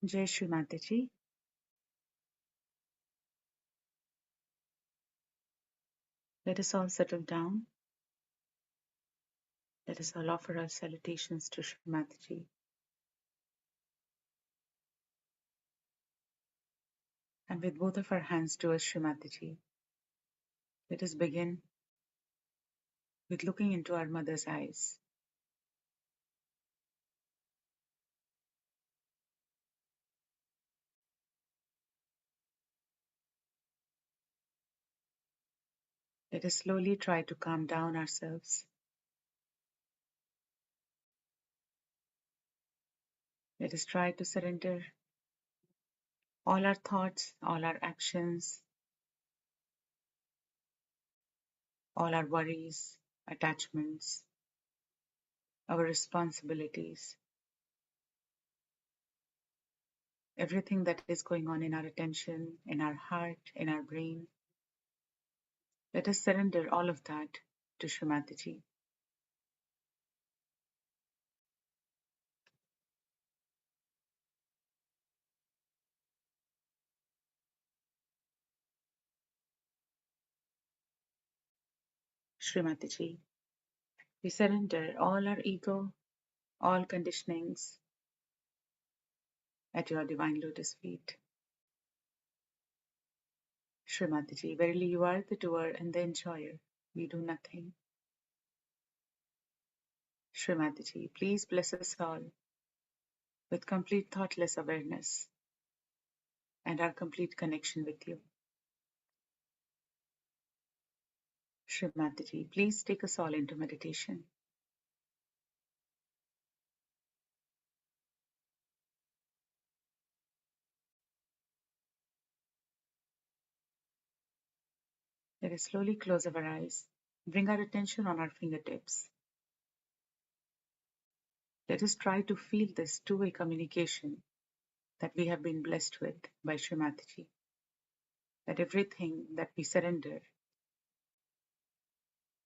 Jai Shri Mataji. Let us all settle down. Let us all offer our salutations to Shri Mataji. And with both of our hands towards Shri Mataji, let us begin with looking into our mother's eyes. Let us slowly try to calm down ourselves. Let us try to surrender all our thoughts, all our actions, all our worries, attachments, our responsibilities, everything that is going on in our attention, in our heart, in our brain. Let us surrender all of that to Shri Mataji. Shri Mataji, we surrender all our ego, all conditionings at your divine lotus feet. Shri Mataji, verily you are the doer and the enjoyer. We do nothing. Shri Mataji, please bless us all with complete thoughtless awareness and our complete connection with you. Shri Mataji, please take us all into meditation. Let us slowly close our eyes, bring our attention on our fingertips. Let us try to feel this two-way communication that we have been blessed with by Shri Mataji. That everything that we surrender,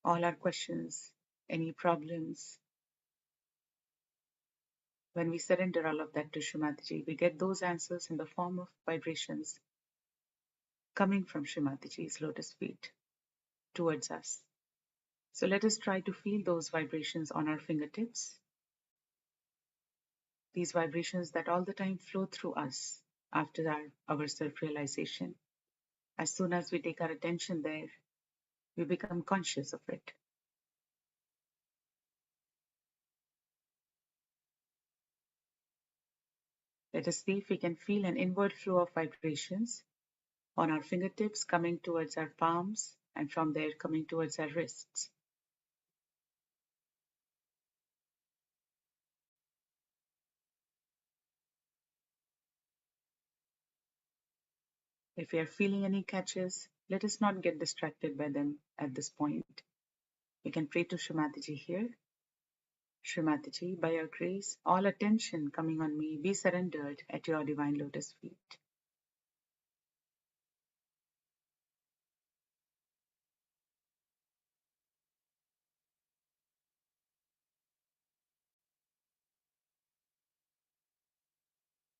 all our questions, any problems, when we surrender all of that to Shri Mataji, we get those answers in the form of vibrations coming from Shri Mataji's lotus feet towards us. So let us try to feel those vibrations on our fingertips, these vibrations that all the time flow through us after our self-realization. As soon as we take our attention there, we become conscious of it. Let us see if we can feel an inward flow of vibrations on our fingertips coming towards our palms and from there coming towards our wrists. If we are feeling any catches, let us not get distracted by them at this point. We can pray to Shri Mataji here. Shri Mataji, by your grace, all attention coming on me be surrendered at your divine lotus feet.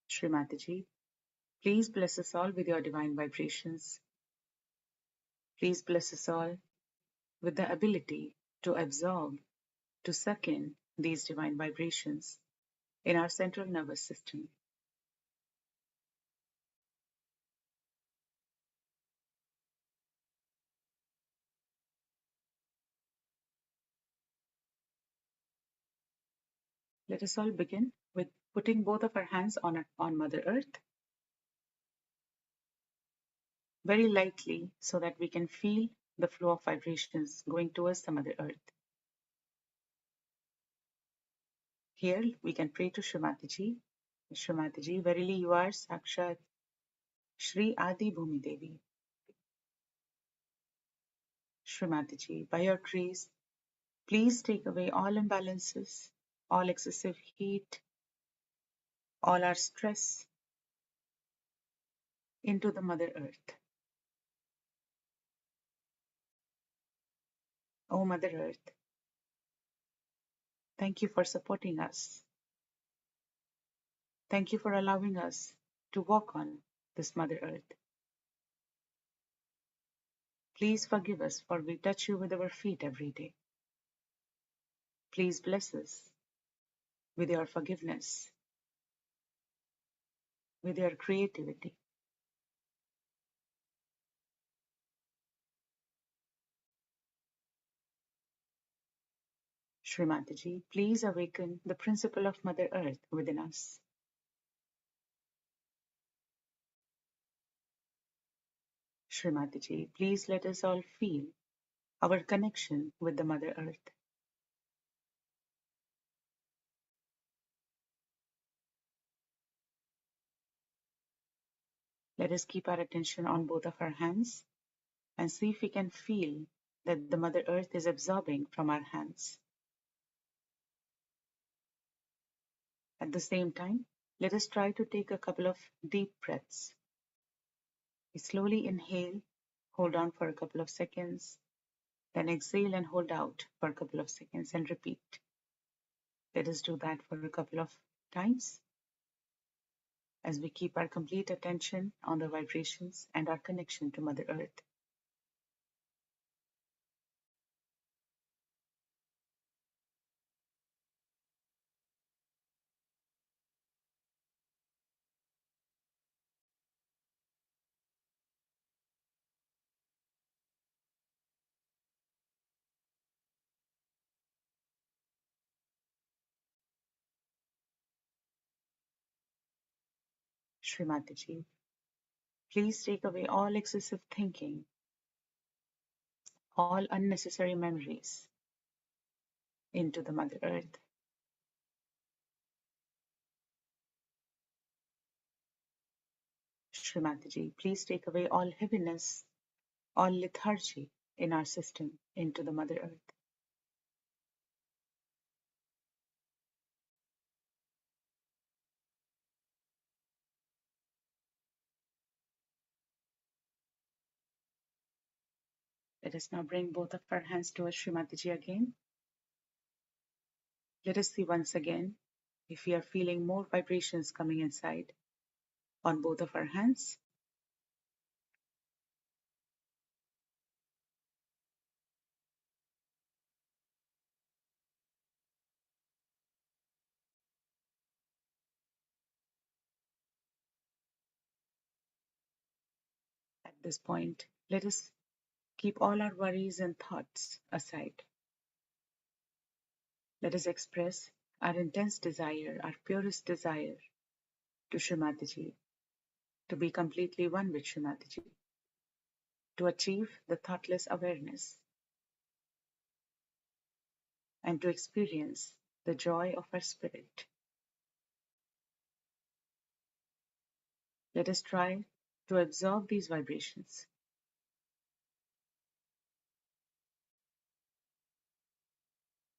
Shri Mataji, please bless us all with your divine vibrations. Please bless us all with the ability to absorb, to suck in these divine vibrations in our central nervous system. Let us all begin with putting both of our hands on Mother Earth very lightly so that we can feel the flow of vibrations going towards the Mother Earth. Here we can pray to Shri Mataji. Shri Mataji, verily you are Sakshat Shri Adi Bhumi Devi. Shri Mataji, by your grace, please take away all imbalances, all excessive heat, all our stress into the Mother Earth. O Mother Earth, thank you for supporting us. Thank you for allowing us to walk on this Mother Earth. Please forgive us, for we touch you with our feet every day. Please bless us with your forgiveness, with your creativity. Srimataji, please awaken the principle of Mother Earth within us. Srimataji, please let us all feel our connection with the Mother Earth. Let us keep our attention on both of our hands and see if we can feel that the Mother Earth is absorbing from our hands. At the same time, let us try to take a couple of deep breaths. We slowly inhale, hold on for a couple of seconds, then exhale and hold out for a couple of seconds and repeat. Let us do that for a couple of times as we keep our complete attention on the vibrations and our connection to Mother Earth. Srimataji, please take away all excessive thinking, all unnecessary memories into the Mother Earth. Srimataji, please take away all heaviness, all lethargy in our system into the Mother Earth. Let us now bring both of our hands towards Srimataji again. Let us see once again if we are feeling more vibrations coming inside on both of our hands. At this point, let us keep all our worries and thoughts aside. Let us express our intense desire, our purest desire to Srimataji, to be completely one with Srimataji, to achieve the thoughtless awareness, and to experience the joy of our spirit. Let us try to absorb these vibrations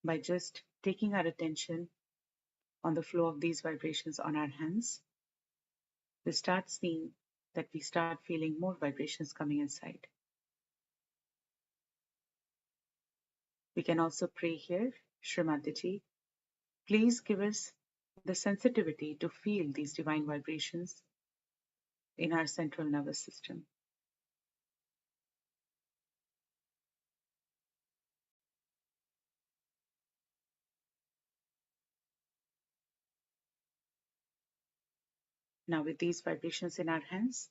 by just taking our attention on the flow of these vibrations on our hands. We start seeing that we start feeling more vibrations coming inside. We can also pray here, Srimataji, please give us the sensitivity to feel these divine vibrations in our central nervous system. Now, with these vibrations in our hands,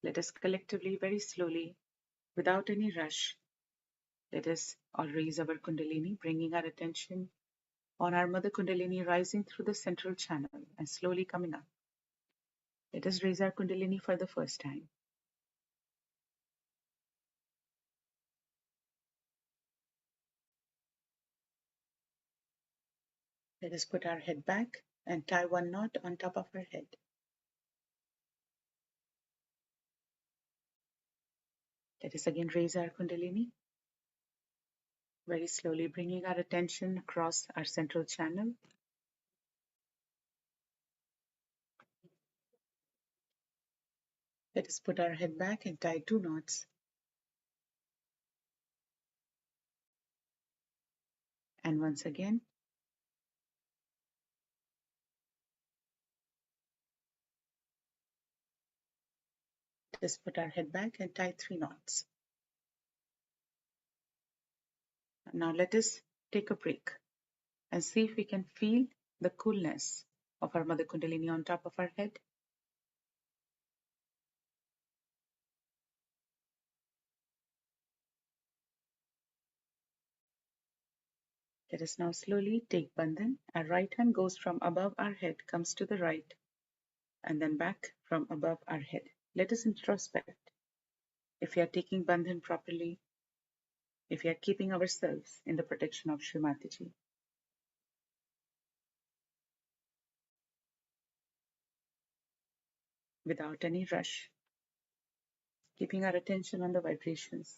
let us collectively, very slowly, without any rush, let us all raise our Kundalini, bringing our attention on our Mother Kundalini rising through the central channel and slowly coming up. Let us raise our Kundalini for the first time. Let us put our head back and tie one knot on top of our head. Let us again raise our Kundalini, very slowly bringing our attention across our central channel. Let us put our head back and tie two knots. And once again, Just put our head back and tie 3 knots. Now let us take a break and see if we can feel the coolness of our Mother Kundalini on top of our head. Let us now slowly take Bandhan. Our right hand goes from above our head, comes to the right, and then back from above our head. Let us introspect. If we are taking Bandhan properly, if we are keeping ourselves in the protection of Shri Mataji. Without any rush, keeping our attention on the vibrations.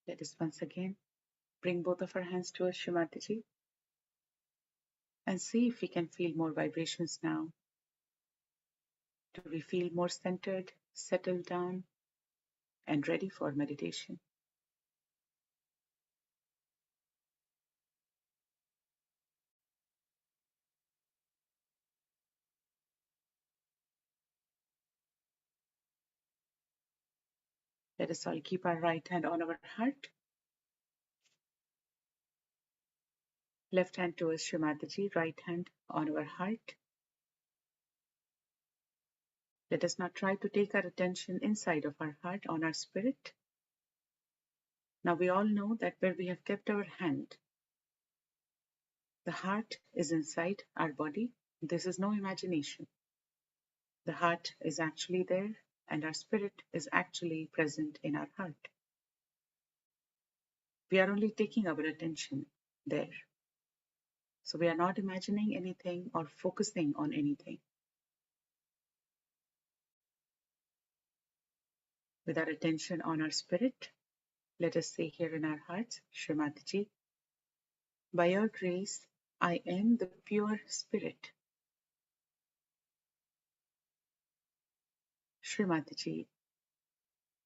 Let us once again bring both of our hands towards Shri Mataji and see if we can feel more vibrations now. Do we feel more centered, settled down, and ready for meditation? Let us all keep our right hand on our heart, left hand towards Shri Mataji, right hand on our heart. Let us now try to take our attention inside of our heart on our spirit. Now we all know that where we have kept our hand, the heart is inside our body. This is no imagination. The heart is actually there and our spirit is actually present in our heart. We are only taking our attention there. So we are not imagining anything or focusing on anything. With our attention on our spirit, let us say here in our hearts, Shri Mataji, by your grace, I am the pure spirit. Shri Mataji,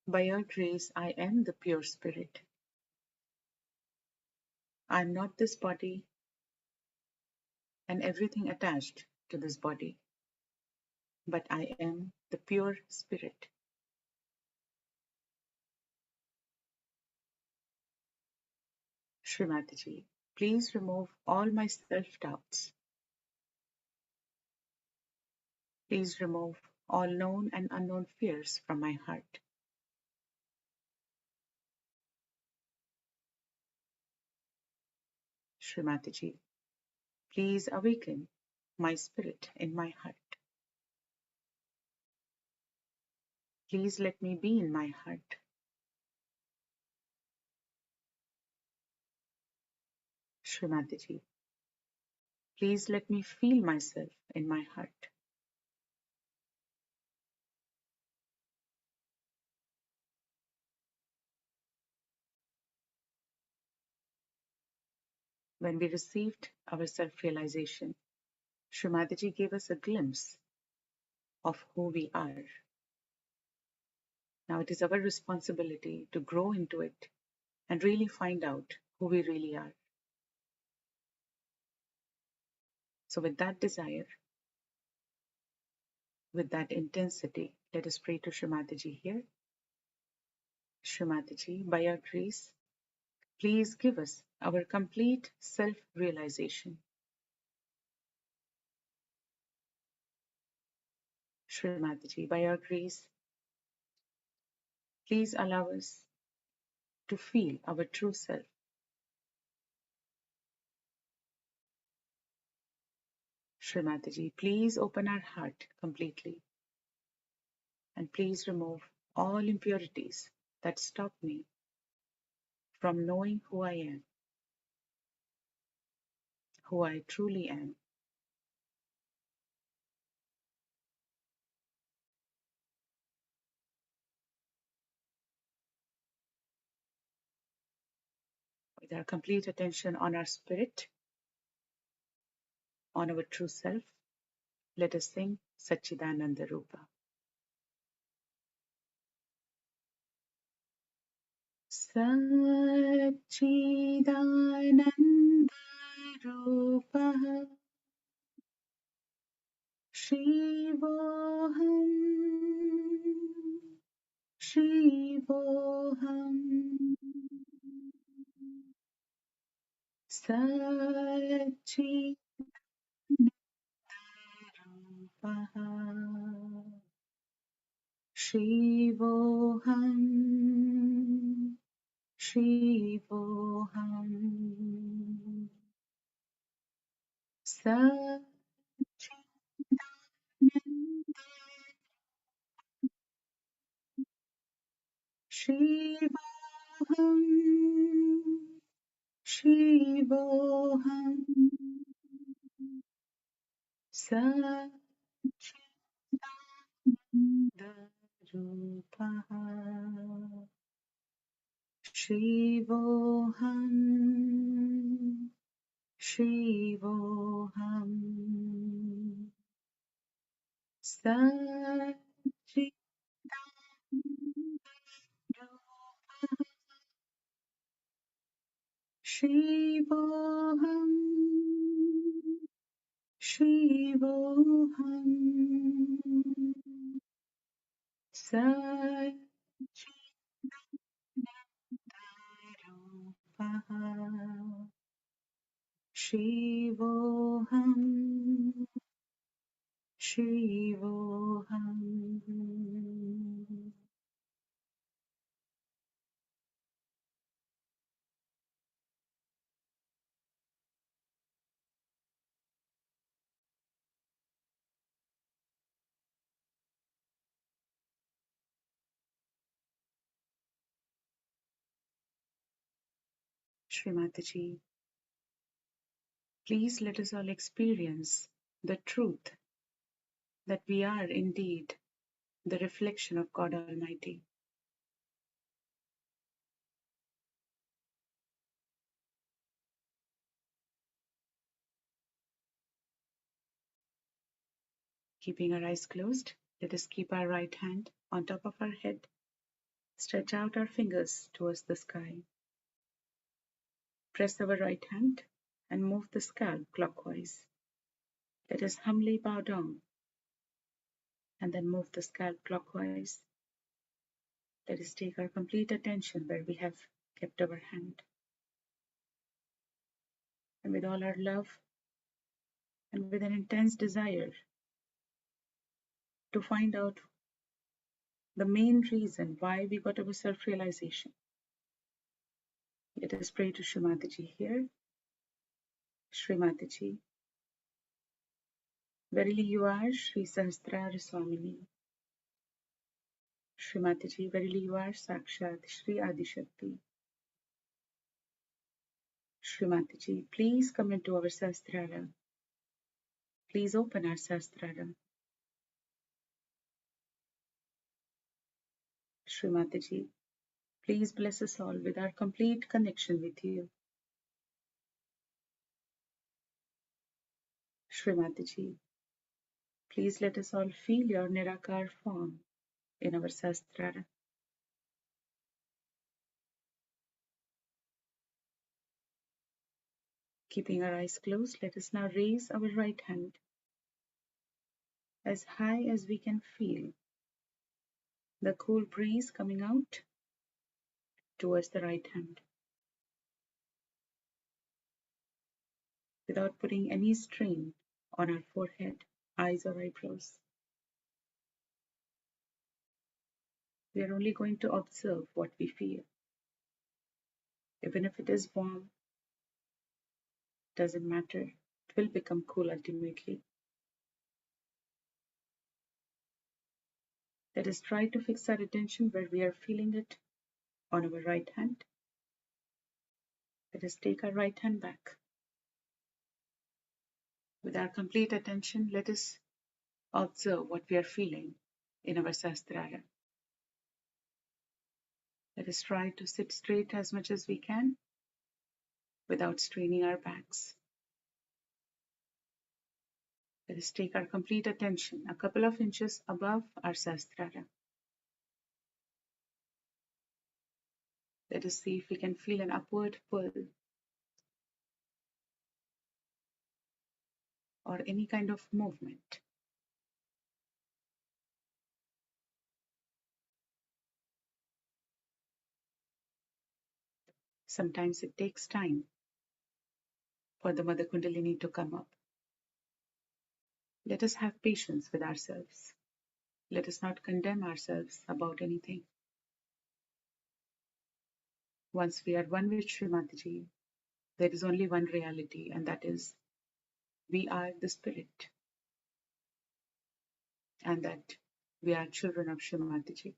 by your grace, I am the pure spirit. I am not this body and everything attached to this body, but I am the pure spirit. Shri Mataji, please remove all my self-doubts. Please remove all known and unknown fears from my heart. Shri Mataji, please awaken my spirit in my heart. Please let me be in my heart. Shri Mataji, please let me feel myself in my heart. When we received our self-realization, Shri Mataji gave us a glimpse of who we are. Now it is our responsibility to grow into it and really find out who we really are. So with that desire, with that intensity, let us pray to Shri Mataji here. Shri Mataji, by your grace, please give us our complete self-realization. Shri Mataji, by your grace, please allow us to feel our true self. Shri Mataji, please open our heart completely and please remove all impurities that stop me from knowing who I am, who I truly am. With our complete attention on our spirit, on our true self, let us sing Satchidananda Rupa. Satchidananda Rupa Shivoham Shivoham Satchidananda Shivoham Shivoham Satchidananda Shivoham Shivoham Satchidananda Rupaha Shivoham Shivoham Satchidananda Shivoham Shivoham Satchidarupaha Shivoham Shivoham. Srimataji, please let us all experience the truth that we are indeed the reflection of God Almighty. Keeping our eyes closed, let us keep our right hand on top of our head, stretch out our fingers towards the sky, press our right hand and move the scalp clockwise. Let us humbly bow down and then move the scalp clockwise. Let us take our complete attention where we have kept our hand. And with all our love and with an intense desire to find out the main reason why we got our self-realization, let us pray to Shri Mataji here. Shri Mataji, verily you are Shri Sahasrara Swamini. Shri Mataji, verily you are Sakshat Shri Adishakti. Shri Mataji, please come into our Sahasrara. Please open our Sahasrara. Shri Mataji, please bless us all with our complete connection with you. Shri Mataji, please let us all feel your Nirakar form in our Sahasrara. Keeping our eyes closed, let us now raise our right hand as high as we can feel the cool breeze coming out towards the right hand without putting any strain on our forehead, eyes or eyebrows. We are only going to observe what we feel. Even if it is warm, doesn't matter. It will become cool ultimately. Let us try to fix our attention where we are feeling it on our right hand. Let us take our right hand back. With our complete attention, let us observe what we are feeling in our Sahasrara. Let us try to sit straight as much as we can. without straining our backs. Let us take our complete attention a couple of inches above our Sahasrara. Let us see if we can feel an upward pull or any kind of movement. Sometimes it takes time for the Mother Kundalini to come up. Let us have patience with ourselves. Let us not condemn ourselves about anything. Once we are one with Shri Mataji, there is only one reality, and that is we are the Spirit, and that we are children of Shri Mataji.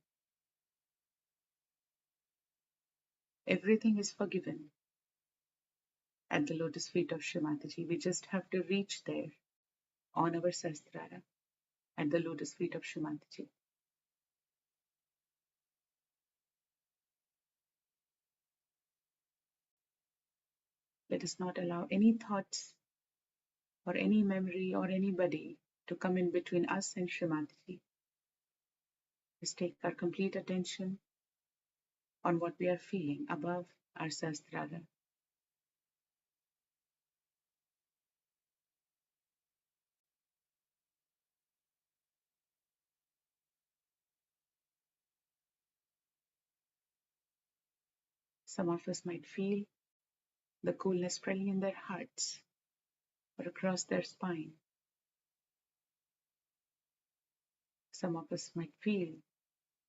Everything is forgiven at the lotus feet of Shri Mataji. We just have to reach there on our Sahasrara at the lotus feet of Shri Mataji. Let us not allow any thoughts or any memory or anybody to come in between us and Shri Mataji. Let's take our complete attention on what we are feeling above our Sahasrara. Some of us might feel the coolness spreading in their hearts or across their spine. Some of us might feel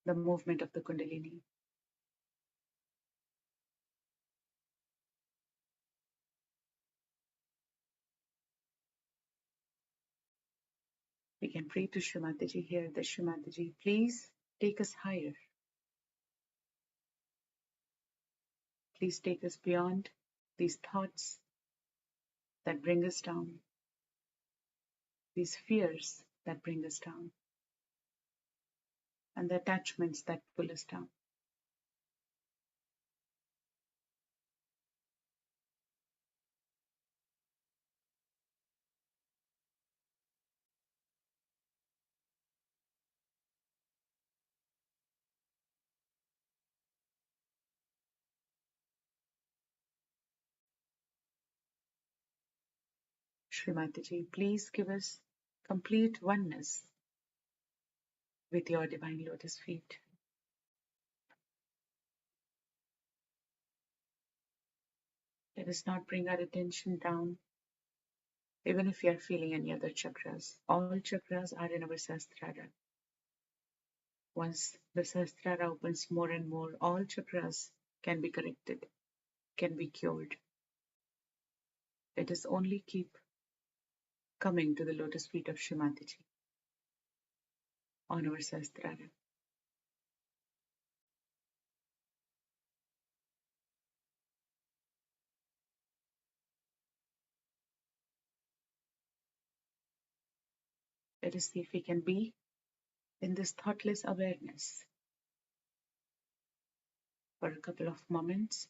the movement of the Kundalini. We can pray to Shri Mataji here that Shri Mataji, please take us higher. Please take us beyond these thoughts that bring us down, these fears that bring us down, and the attachments that pull us down. Shri Mataji, please give us complete oneness with your divine lotus feet. Let us not bring our attention down, even if we are feeling any other chakras. All chakras are in our Sahasrara. Once the Sahasrara opens more and more, all chakras can be corrected, can be cured. Let us only keep coming to the lotus feet of Shri Mataji on our Sahasrara. Let us see if we can be in this thoughtless awareness for a couple of moments.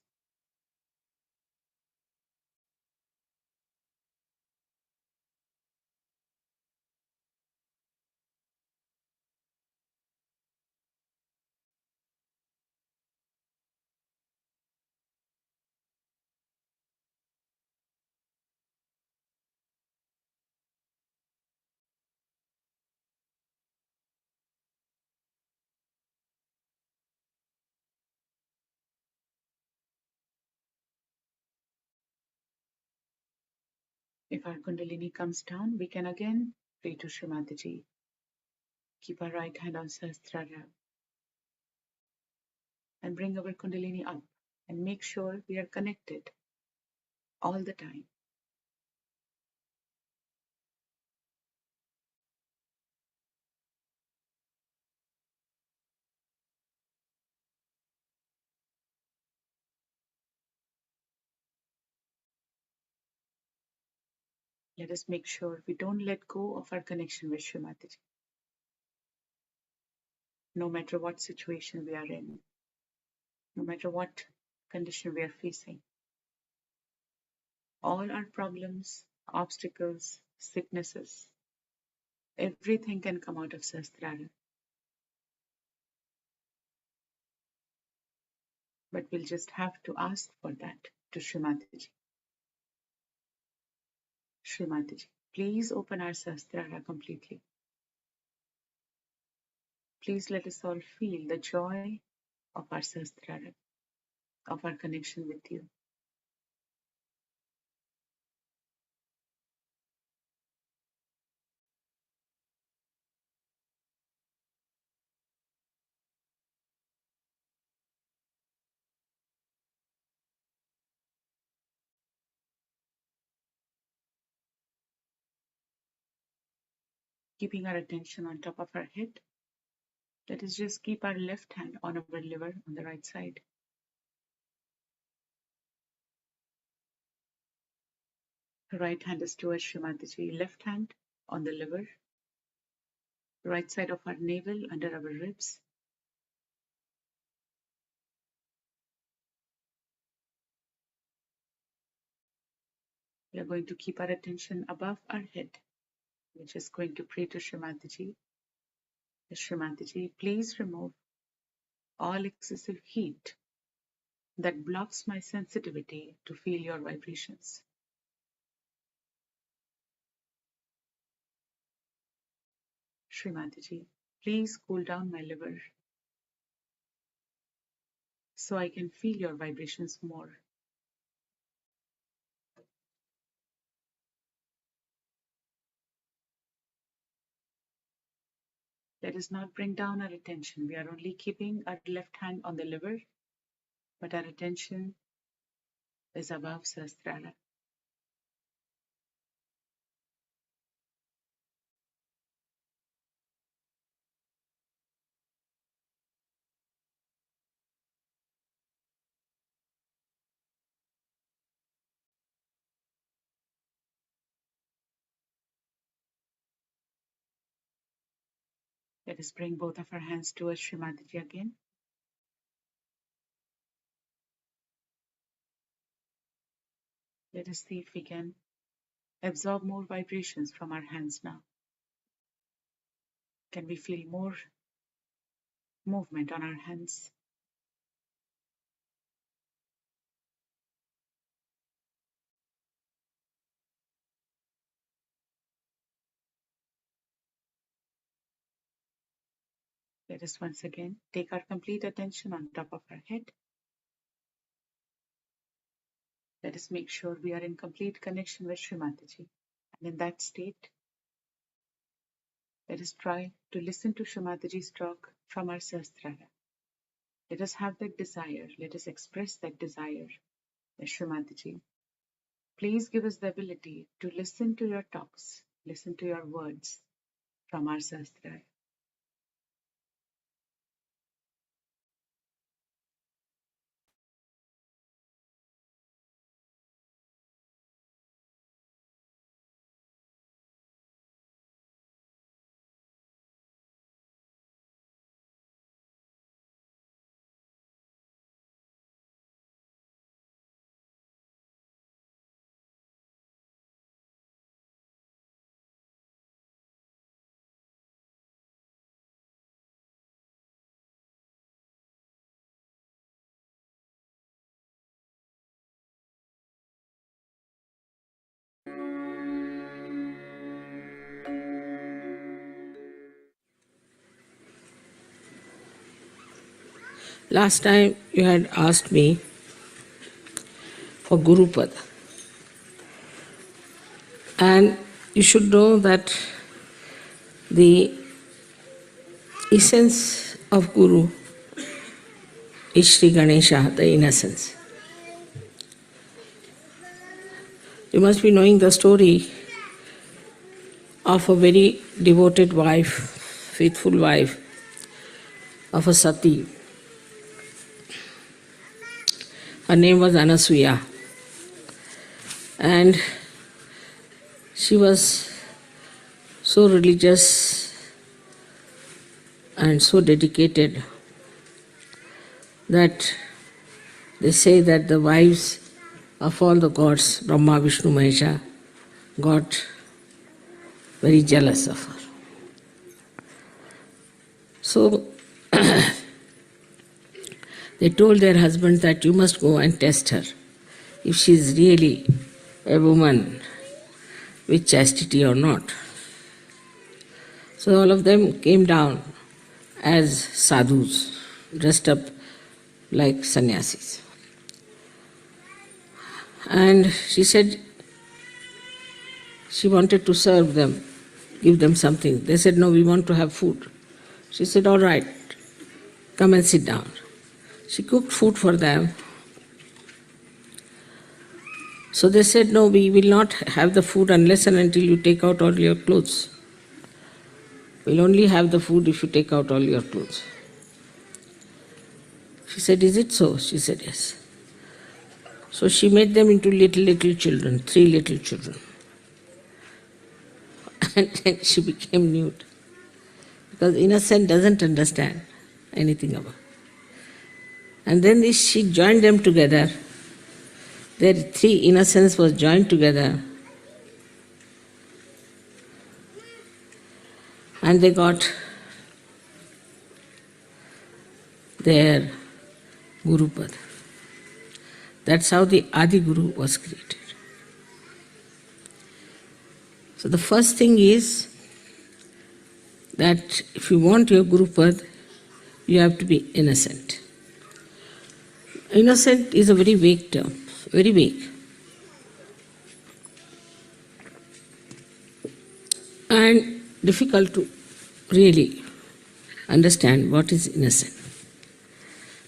If our Kundalini comes down, we can again pray to Shri Mataji. Keep our right hand on Sahasrara and bring our Kundalini up and make sure we are connected all the time. Let us make sure we don't let go of our connection with Shri Mataji, no matter what situation we are in, no matter what condition we are facing. All our problems, obstacles, sicknesses, everything can come out of Sahasrara. But we'll just have to ask for that to Srimataji. Srimataji, please open our Sahasrara completely. Please let us all feel the joy of our Sahasrara, of our connection with you. Keeping our attention on top of our head, let us just keep our left hand on our liver on the right side. Right hand is towards Srimataji, left hand on the liver, right side of our navel under our ribs. We are going to keep our attention above our head. We're just going to pray to Srimataji. Srimataji, please remove all excessive heat that blocks my sensitivity to feel your vibrations. Srimataji, please cool down my liver so I can feel your vibrations more. Let us not bring down our attention. We are only keeping our left hand on the liver, but our attention is above Sahasrara. Let us bring both of our hands towards Srimataji again. Let us see if we can absorb more vibrations from our hands now. Can we feel more movement on our hands? Let us once again take our complete attention on top of our head. Let us make sure we are in complete connection with Srimataji. And in that state, let us try to listen to Srimataji's talk from our Sahasrara. Let us have that desire. Let us express that desire. Srimataji, please give us the ability to listen to your talks, listen to your words from our Sahasrara. Last time you had asked me for Gurupad. And you should know that the essence of Guru is Sri Ganesha, the innocence. You must be knowing the story of a very devoted wife, faithful wife of a Sati. Her name was Anasuya. And she was so religious and so dedicated that they say that the wives of all the gods, Brahma, Vishnu, Mahesha, got very jealous of her. So they told their husband that you must go and test her if she is really a woman with chastity or not. So all of them came down as sadhus, dressed up like sannyasis. And she said she wanted to serve them, give them something. They said, no, we want to have food. She said, all right, come and sit down. She cooked food for them. So they said, no, we will not have the food unless and until you take out all your clothes. We'll only have the food if you take out all your clothes. She said, is it so? She said, yes. So she made them into little children, 3 little children. And then she became nude. Because innocent doesn't understand anything about it. And then she joined them together. Their 3 innocents was joined together. And they got their Gurupad. That's how the Adi Guru was created. So the first thing is that if you want your Gurupad, you have to be innocent. Innocent is a very vague term, very vague. And difficult to really understand what is innocent.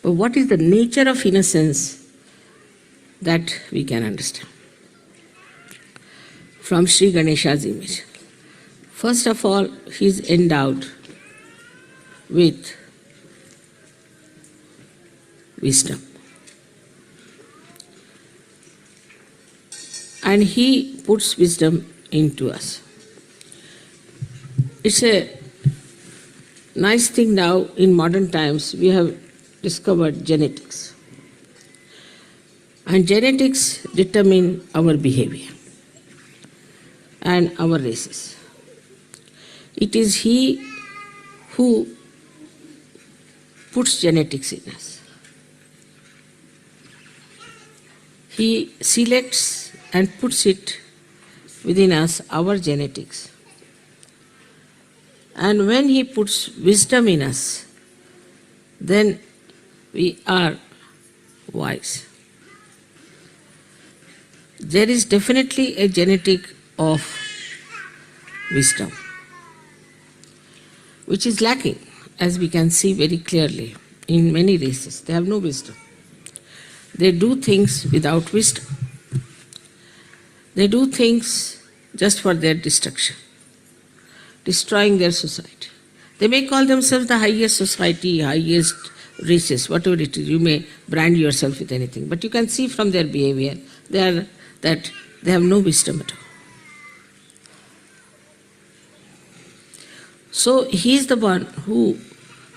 But what is the nature of innocence that we can understand? From Sri Ganesha's image. First of all, he is endowed with wisdom. And he puts wisdom into us. It's a nice thing now in modern times we have discovered genetics. And genetics determine our behavior and our races. It is he who puts genetics in us. He selects and puts it within us, our genetics. And when he puts wisdom in us, then we are wise. There is definitely a genetic of wisdom, which is lacking, as we can see very clearly in many races. They have no wisdom. They do things without wisdom. They do things just for their destruction, destroying their society. They may call themselves the highest society, highest races, whatever it is. You may brand yourself with anything, but you can see from their behavior that they have no wisdom at all. So he is the one who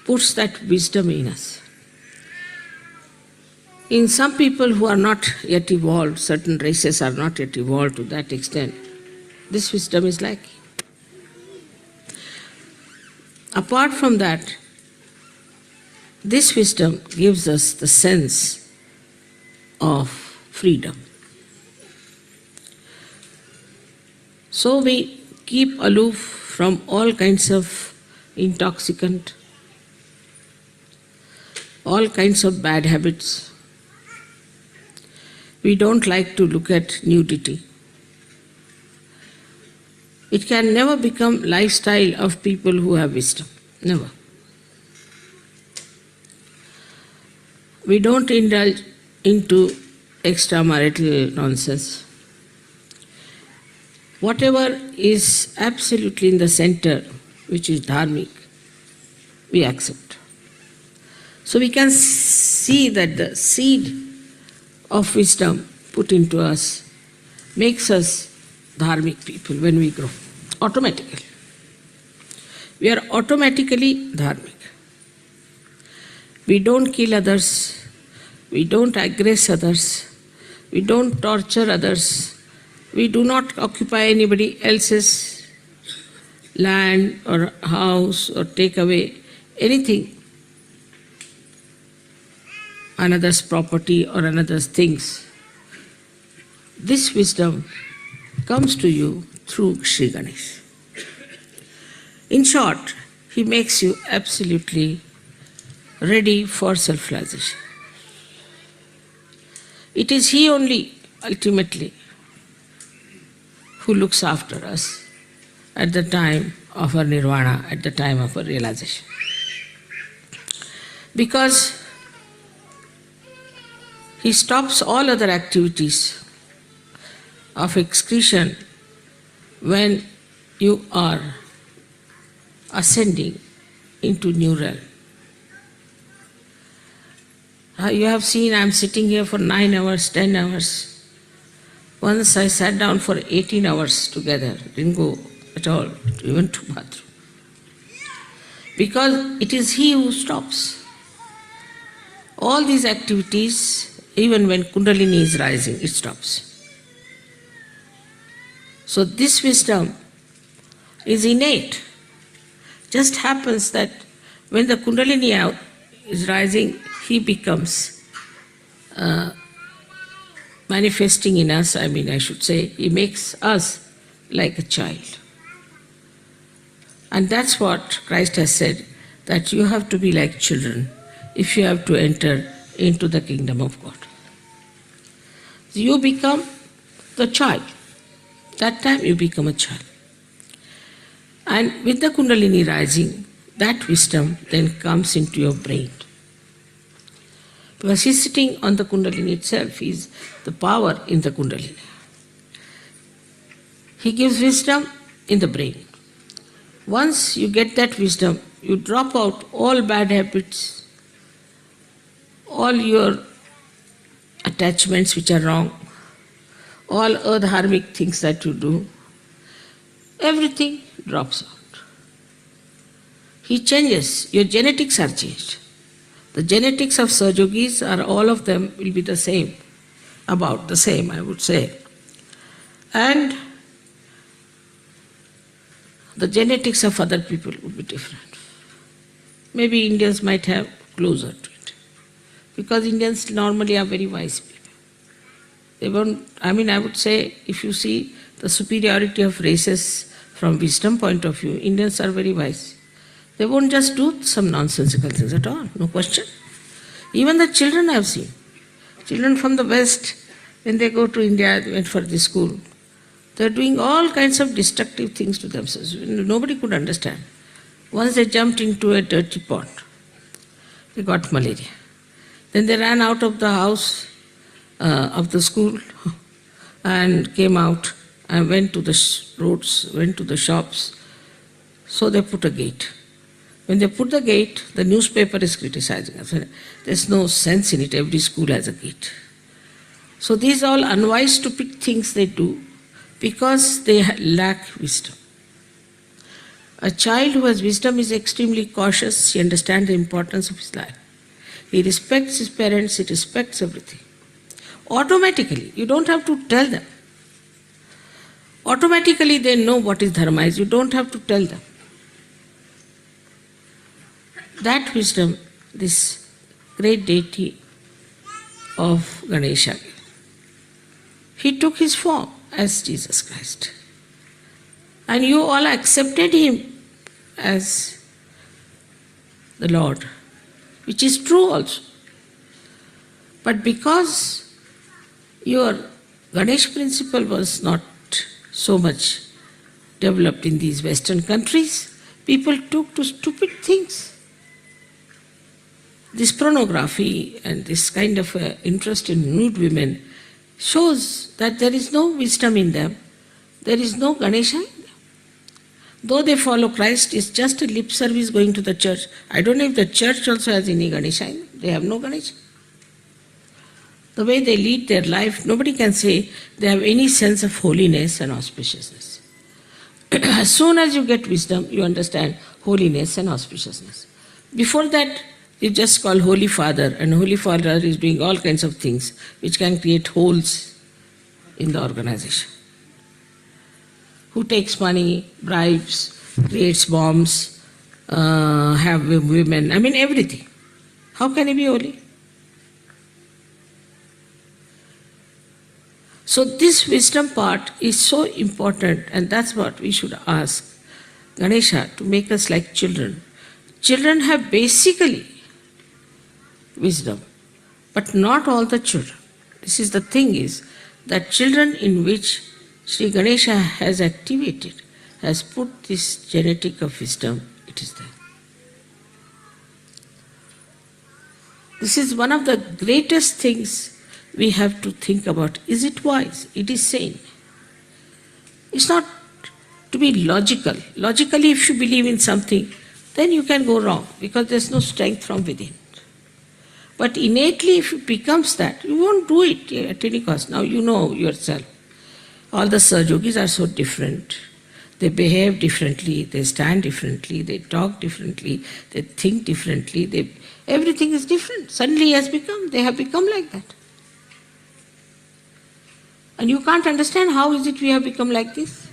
puts that wisdom in us. In some people who are not yet evolved, certain races are not yet evolved to that extent, this wisdom is lacking. Apart from that, this wisdom gives us the sense of freedom. So we keep aloof from all kinds of intoxicant, all kinds of bad habits. We don't like to look at nudity. It can never become lifestyle of people who have wisdom. Never. We don't indulge into extramarital nonsense. Whatever is absolutely in the center, which is dharmic, we accept. So we can see that the seed of wisdom put into us makes us dharmic people when we grow, automatically. We are automatically dharmic. We don't kill others, we don't aggress others, We don't torture others. We do not occupy anybody else's land or house or take away anything, another's property or another's things. This wisdom comes to you through Sri Ganesh. In short, he makes you absolutely ready for self-realization. It is he only, ultimately, who looks after us at the time of our nirvana, at the time of our realization. Because he stops all other activities of excretion when you are ascending into new realm. You have seen I am sitting here for 9 hours, 10 hours. Once I sat down for 18 hours together, didn't go at all, even to bathroom. Because it is he who stops. All these activities, even when Kundalini is rising, it stops. So this wisdom is innate. Just happens that when the Kundalini is rising, he becomes manifesting in us, I should say, he makes us like a child. And that's what Christ has said, that you have to be like children if you have to enter into the kingdom of God. So you become the child. That time you become a child. And with the Kundalini rising, that wisdom then comes into your brain. Because he's sitting on the Kundalini itself, he's the power in the Kundalini. He gives wisdom in the brain. Once you get that wisdom, you drop out all bad habits, all your attachments which are wrong, all adharmic things that you do, everything drops out. He changes, your genetics are changed. The genetics of Sahajogis are all of them will be the same, about the same, I would say. And the genetics of other people would be different. Maybe Indians might have closer to it. Because Indians normally are very wise people. They won't, I would say, if you see the superiority of races from wisdom point of view, Indians are very wise. They won't just do some nonsensical things at all, no question. Even the children I have seen. Children from the West, when they go to India, they went for this school, they are doing all kinds of destructive things to themselves. Nobody could understand. Once they jumped into a dirty pond, they got malaria. Then they ran out of the house, of the school, and came out and went to the roads, went to the shops. So they put a gate. When they put the gate, the newspaper is criticizing us. There's no sense in it, every school has a gate. So these are all unwise, stupid things they do because they lack wisdom. A child who has wisdom is extremely cautious, he understands the importance of his life. He respects his parents, he respects everything. Automatically, you don't have to tell them. Automatically they know what is dharma is, you don't have to tell them. That wisdom, this great deity of Ganesha, he took his form as Jesus Christ. And you all accepted him as the Lord, which is true also. But because your Ganesh principle was not so much developed in these Western countries, people took to stupid things. This pornography and this kind of interest in nude women shows that there is no wisdom in them, there is no Ganesha in them. Though they follow Christ, it's just a lip service going to the church. I don't know if the church also has any Ganesha in them. They have no Ganesha. The way they lead their life, nobody can say they have any sense of holiness and auspiciousness. As soon as you get wisdom, you understand holiness and auspiciousness. Before that, is just called Holy Father, and Holy Father is doing all kinds of things which can create holes in the organization. Who takes money, bribes, creates bombs, have women, I mean everything. How can he be holy? So this wisdom part is so important, and that's what we should ask Ganesha to make us like children. Children have basically wisdom, but not all the children. This is the thing is that children in which Sri Ganesha has activated, has put this genetic of wisdom, it is there. This is one of the greatest things we have to think about. Is it wise? It is sane. It's not to be logical. Logically, if you believe in something, then you can go wrong because there's no strength from within. But innately, if it becomes that, you won't do it at any cost. Now you know yourself. All the Sahajogis are so different. They behave differently, they stand differently, they talk differently, they think differently, everything is different. Suddenly they have become like that. And you can't understand how is it we have become like this.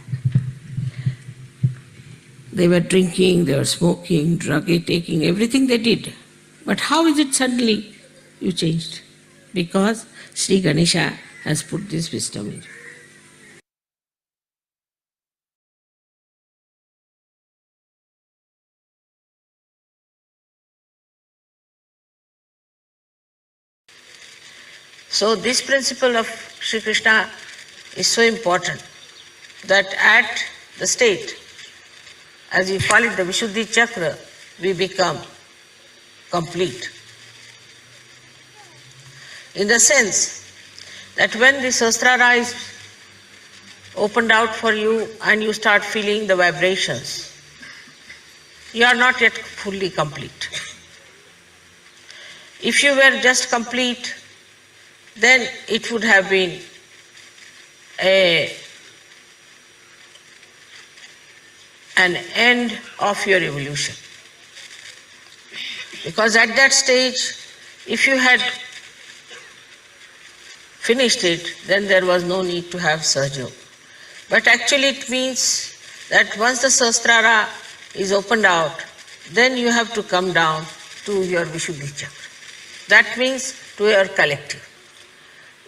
They were drinking, they were smoking, drug taking, everything they did. But how is it suddenly you changed? Because Sri Ganesha has put this wisdom in you. So this principle of Sri Krishna is so important that at the state, as we call it the Vishuddhi Chakra, we become complete. In the sense that when the Sahasrara is opened out for you and you start feeling the vibrations, you are not yet fully complete. If you were just complete, then it would have been an end of your evolution. Because at that stage, if you had finished it, then there was no need to have Sahaja. But actually it means that once the Sahasrara is opened out, then you have to come down to your Vishuddhi Chakra. That means to your collective.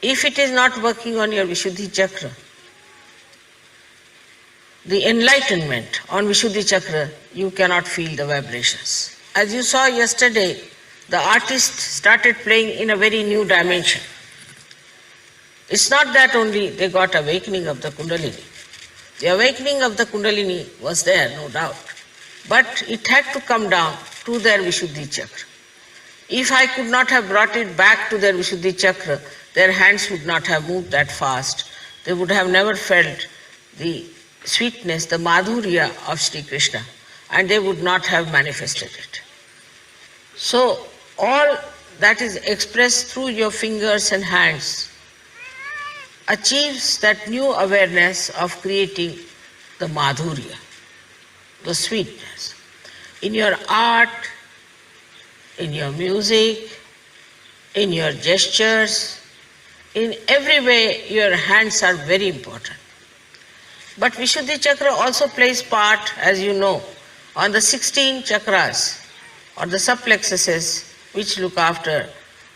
If it is not working on your Vishuddhi Chakra, the enlightenment on Vishuddhi Chakra, you cannot feel the vibrations. As you saw yesterday, the artist started playing in a very new dimension. It's not that only they got awakening of the Kundalini. The awakening of the Kundalini was there, no doubt. But it had to come down to their Vishuddhi Chakra. If I could not have brought it back to their Vishuddhi Chakra, their hands would not have moved that fast. They would have never felt the sweetness, the madhurya of Sri Krishna, and they would not have manifested it. So, all that is expressed through your fingers and hands achieves that new awareness of creating the madhurya, the sweetness. In your art, in your music, in your gestures, in every way your hands are very important. But Vishuddhi Chakra also plays part, as you know, on the 16 chakras or the subplexuses which look after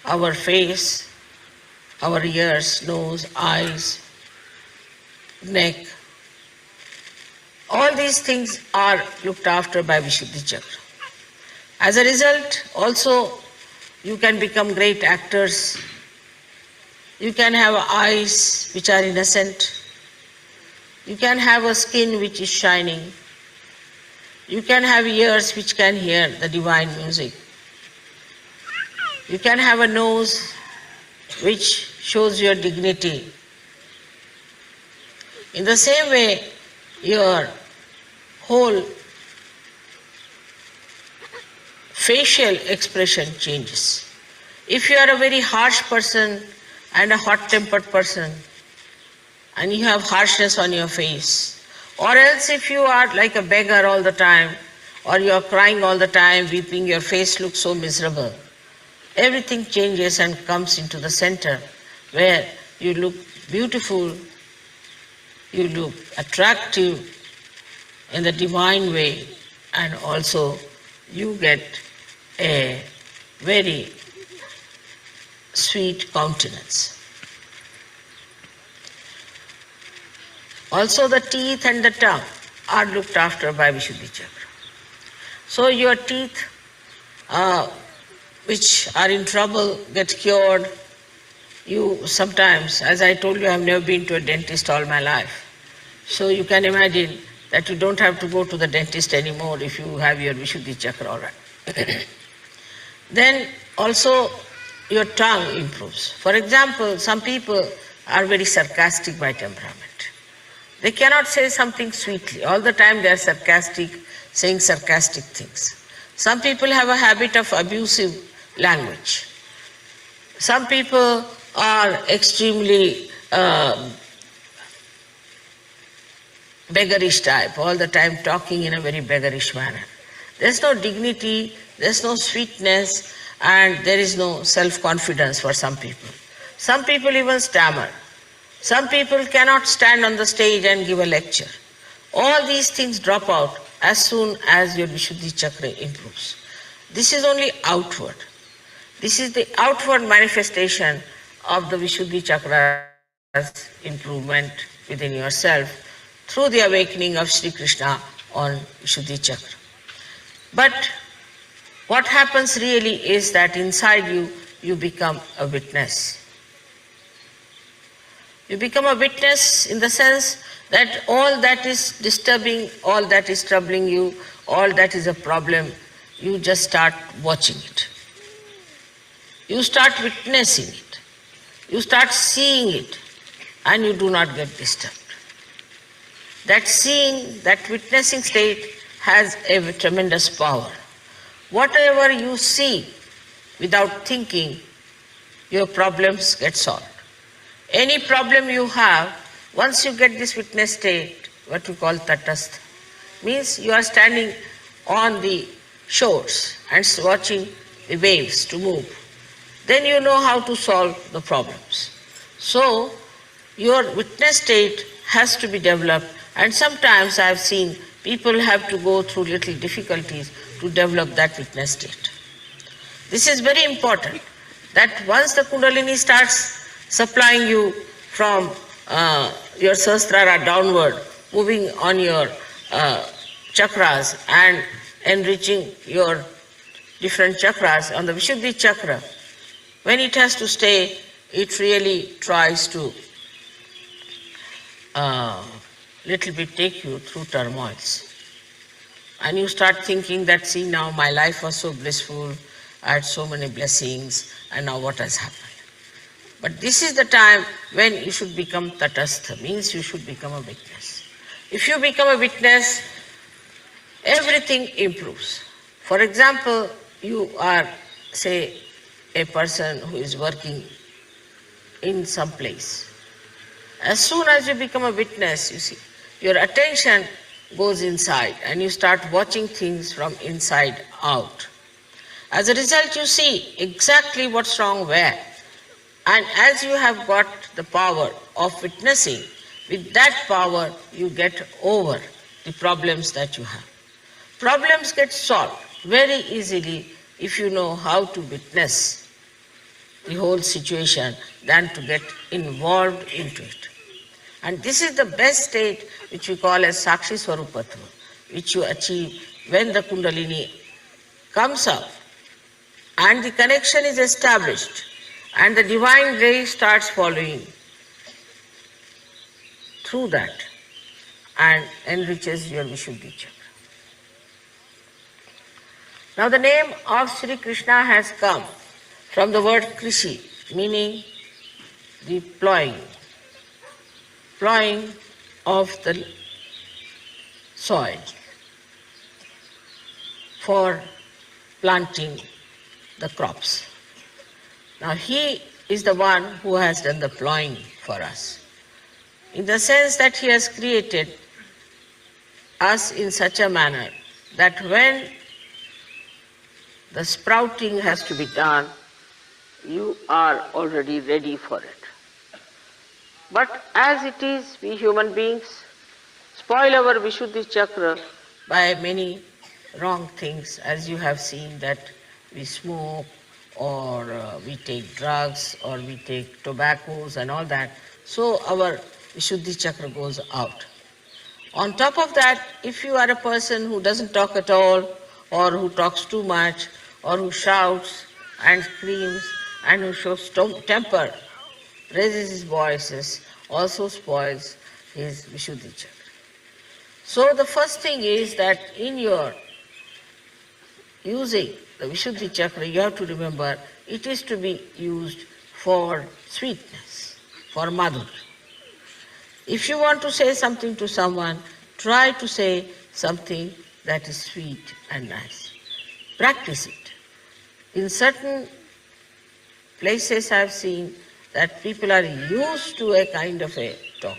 our face, our ears, nose, eyes, neck. All these things are looked after by Vishuddhi Chakra. As a result, also, you can become great actors. You can have eyes which are innocent. You can have a skin which is shining. You can have ears which can hear the divine music. You can have a nose which shows your dignity. In the same way, your whole facial expression changes. If you are a very harsh person and a hot-tempered person, and you have harshness on your face, or else if you are like a beggar all the time, or you are crying all the time, weeping, your face looks so miserable. Everything changes and comes into the center where you look beautiful, you look attractive in the divine way, and also you get a very sweet countenance. Also the teeth and the tongue are looked after by Vishuddhi Chakra. So your teeth which are in trouble get cured. You sometimes, as I told you, I have never been to a dentist all my life. So you can imagine that you don't have to go to the dentist anymore if you have your Vishuddhi Chakra all right. Then also your tongue improves. For example, some people are very sarcastic by temperament. They cannot say something sweetly. All the time they are sarcastic, saying sarcastic things. Some people have a habit of abusive language. Some people are extremely beggarish type, all the time talking in a very beggarish manner. There's no dignity, there's no sweetness, and there is no self-confidence for some people. Some people even stammer. Some people cannot stand on the stage and give a lecture. All these things drop out as soon as your Vishuddhi Chakra improves. This is only outward. This is the outward manifestation of the Vishuddhi Chakra's improvement within yourself through the awakening of Sri Krishna on Vishuddhi Chakra. But what happens really is that inside you, you become a witness. You become a witness in the sense that all that is disturbing, all that is troubling you, all that is a problem, you just start watching it. You start witnessing it. You start seeing it, and you do not get disturbed. That seeing, that witnessing state has a tremendous power. Whatever you see without thinking, your problems get solved. Any problem you have, once you get this witness state, what we call tatastha, means you are standing on the shores and watching the waves to move. Then you know how to solve the problems. So your witness state has to be developed, and sometimes I have seen people have to go through little difficulties to develop that witness state. This is very important, that once the Kundalini starts supplying you from your Sahasrara downward, moving on your chakras and enriching your different chakras on the Vishuddhi Chakra, when it has to stay, it really tries to little bit take you through turmoils. And you start thinking that, see, now my life was so blissful, I had so many blessings, and now what has happened? But this is the time when you should become tatastha, means you should become a witness. If you become a witness, everything improves. For example, you are, say, a person who is working in some place. As soon as you become a witness, you see, your attention goes inside and you start watching things from inside out. As a result, you see exactly what's wrong where. And as you have got the power of witnessing, with that power you get over the problems that you have. Problems get solved very easily if you know how to witness the whole situation than to get involved into it. And this is the best state which we call as Sakshi Swarupatva, which you achieve when the Kundalini comes up and the connection is established and the divine ray starts following through that and enriches your Vishuddhi Chakra. Now the name of Sri Krishna has come from the word Krishi, meaning the plowing of the soil for planting the crops. Now he is the one who has done the plowing for us, in the sense that he has created us in such a manner that when the sprouting has to be done, you are already ready for it. But as it is, we human beings spoil our Vishuddhi Chakra by many wrong things, as you have seen that we smoke or we take drugs or we take tobaccos and all that. So our Vishuddhi Chakra goes out. On top of that, if you are a person who doesn't talk at all, or who talks too much, or who shouts and screams, and who shows temper, raises his voices, also spoils his Vishuddhi Chakra. So the first thing is that in your using the Vishuddhi Chakra, you have to remember it is to be used for sweetness, for madhurya. If you want to say something to someone, try to say something that is sweet and nice. Practice it. In certain places I've seen that people are used to a kind of a talk.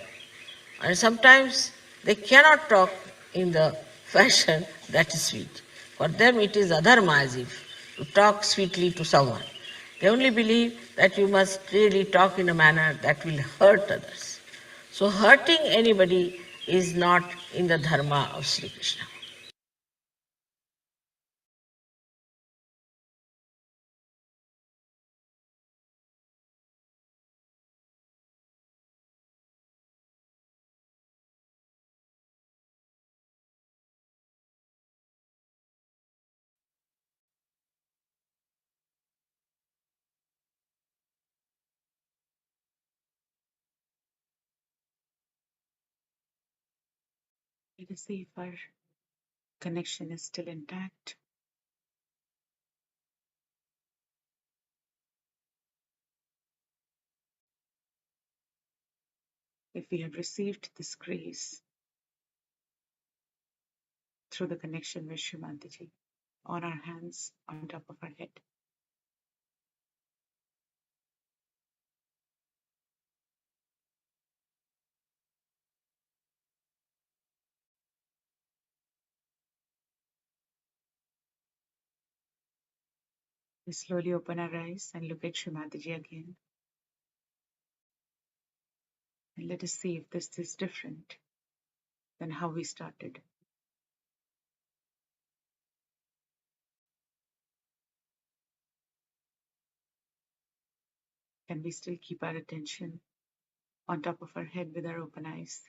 And sometimes they cannot talk in the fashion that is sweet. For them it is adharma as if to talk sweetly to someone. They only believe that you must really talk in a manner that will hurt others. So hurting anybody is not in the dharma of Sri Krishna. Let us see if our connection is still intact. If we have received this grace through the connection with Shrimataji, on our hands, on top of our head. We slowly open our eyes and look at Shrimataji again. And let us see if this is different than how we started. Can we still keep our attention on top of our head with our open eyes?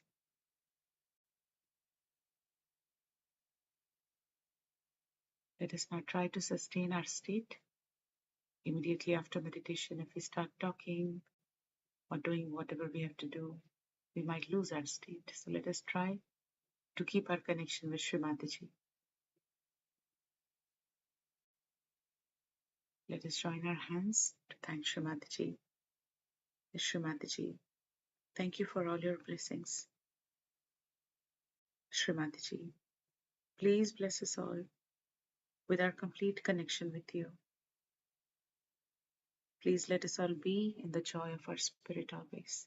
Let us now try to sustain our state. Immediately after meditation, if we start talking or doing whatever we have to do, we might lose our state. So let us try to keep our connection with Shrimataji. Let us join our hands to thank Shrimataji. Shrimataji, thank you for all your blessings. Shrimataji, please bless us all with our complete connection with you. Please let us all be in the joy of our spirit always.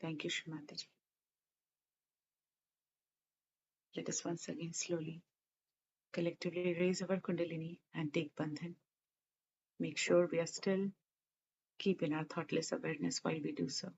Thank you, Shrimataji. Let us once again slowly, collectively raise our Kundalini and take Bandhan. Make sure we are still keeping our thoughtless awareness while we do so.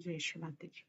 Jai Shri Mataji.